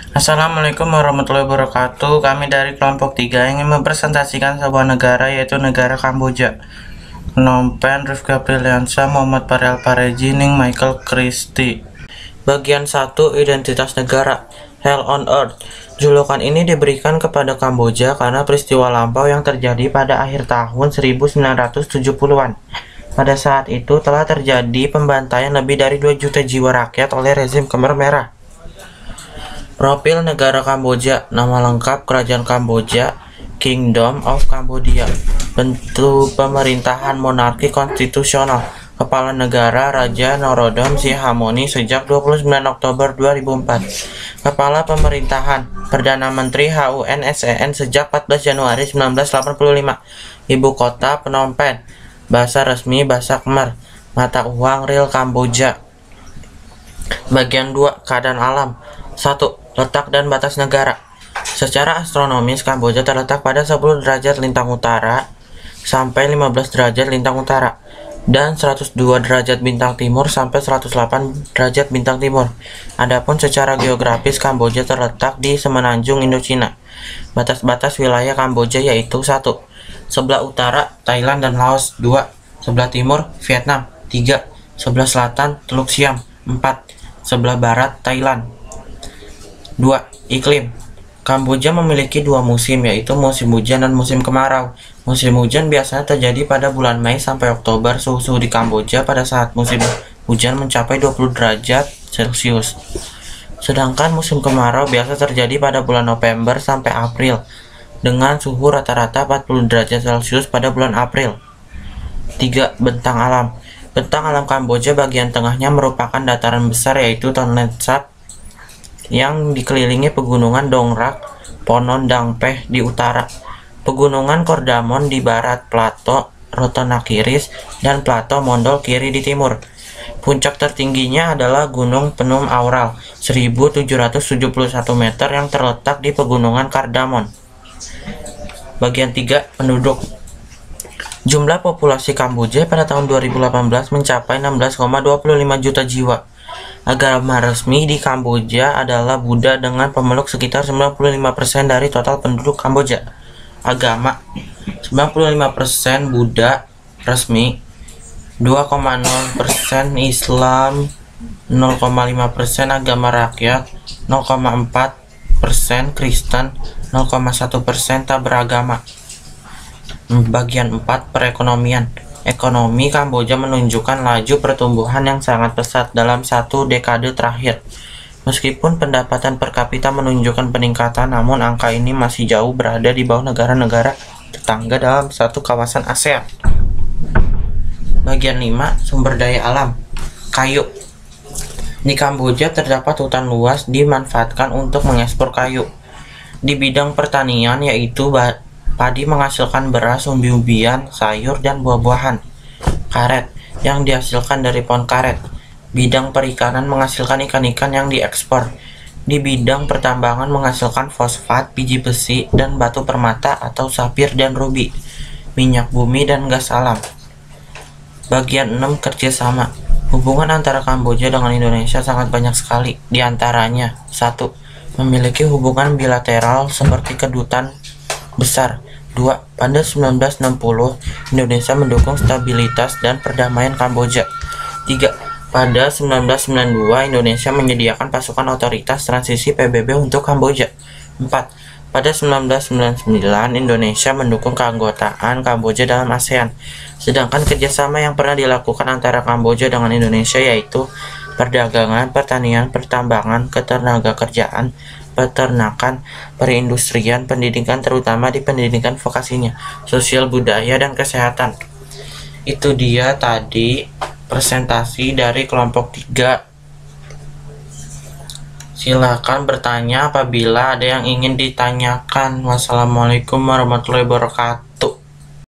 Assalamualaikum warahmatullahi wabarakatuh. Kami dari kelompok 3 ingin mempresentasikan sebuah negara, yaitu negara Kamboja. Phnom Penh, Rifka Priliansa, Muhammad Farel Pareji, Ning Michael Christie. Bagian 1, Identitas Negara. Hell on Earth. Julukan ini diberikan kepada Kamboja karena peristiwa lampau yang terjadi pada akhir tahun 1970-an. Pada saat itu telah terjadi pembantaian lebih dari 2 juta jiwa rakyat oleh rezim Khmer Merah. Profil negara Kamboja. Nama lengkap Kerajaan Kamboja, Kingdom of Cambodia. Bentuk pemerintahan monarki konstitusional. Kepala negara Raja Norodom Sihamoni sejak 29 Oktober 2004. Kepala pemerintahan Perdana Menteri HUN-SEN sejak 14 Januari 1985. Ibu kota Phnom Penh. Bahasa resmi bahasa Khmer. Mata uang Riel Kamboja. Bagian 2, Keadaan alam. 1. Letak dan batas negara. Secara astronomis, Kamboja terletak pada 10 derajat lintang utara sampai 15 derajat lintang utara dan 102 derajat bintang timur sampai 108 derajat bintang timur. Adapun secara geografis, Kamboja terletak di semenanjung Indochina. Batas-batas wilayah Kamboja yaitu 1. Sebelah utara Thailand dan Laos. 2. Sebelah timur Vietnam. 3. Sebelah selatan Teluk Siam. 4. Sebelah barat Thailand. 2. Iklim. Kamboja memiliki 2 musim, yaitu musim hujan dan musim kemarau. Musim hujan biasanya terjadi pada bulan Mei sampai Oktober. Suhu di Kamboja pada saat musim hujan mencapai 20 derajat Celcius. Sedangkan musim kemarau biasa terjadi pada bulan November sampai April, dengan suhu rata-rata 40 derajat Celcius pada bulan April. 3. Bentang alam. Bentang alam Kamboja bagian tengahnya merupakan dataran besar, yaitu Tonle Sap, yang dikelilingi pegunungan Dong Rak, Ponon Dang Peh di utara, pegunungan Kordamon di barat, plato Rotonakiris, dan plato Mondol Kiri di timur. Puncak tertingginya adalah Gunung Penum Aural, 1771 meter, yang terletak di pegunungan Kardamon. Bagian 3, penduduk. Jumlah populasi Kamboja pada tahun 2018 mencapai 16,25 juta jiwa. Agama resmi di Kamboja adalah Buddha dengan pemeluk sekitar 95% dari total penduduk Kamboja. Agama 95% Buddha resmi, 2,0% Islam, 0,5% agama rakyat, 0,4% Kristen, 0,1% tak beragama. Bagian 4, perekonomian. Ekonomi Kamboja menunjukkan laju pertumbuhan yang sangat pesat dalam 1 dekade terakhir. Meskipun pendapatan per kapita menunjukkan peningkatan, namun angka ini masih jauh berada di bawah negara-negara tetangga dalam satu kawasan ASEAN. Bagian 5, sumber daya alam. Kayu. Di Kamboja terdapat hutan luas dimanfaatkan untuk mengekspor kayu. Di bidang pertanian, yaitu padi menghasilkan beras, umbi-umbian, sayur, dan buah-buahan. Karet yang dihasilkan dari pohon karet. Bidang perikanan menghasilkan ikan-ikan yang diekspor. Di bidang pertambangan menghasilkan fosfat, biji besi, dan batu permata atau sapir dan rubi, minyak bumi, dan gas alam. Bagian 6, kerjasama. Hubungan antara Kamboja dengan Indonesia sangat banyak sekali. Di antaranya: 1. Memiliki hubungan bilateral seperti kedutaan besar. 2. Pada 1960, Indonesia mendukung stabilitas dan perdamaian Kamboja. 3. Pada 1992, Indonesia menyediakan pasukan otoritas transisi PBB untuk Kamboja. 4. Pada 1999, Indonesia mendukung keanggotaan Kamboja dalam ASEAN. Sedangkan kerjasama yang pernah dilakukan antara Kamboja dengan Indonesia yaitu perdagangan, pertanian, pertambangan, ketenagakerjaan, peternakan, perindustrian, pendidikan, terutama di pendidikan vokasinya, sosial, budaya, dan kesehatan. Itu dia tadi presentasi dari kelompok 3. Silakan bertanya apabila ada yang ingin ditanyakan. Wassalamualaikum warahmatullahi wabarakatuh.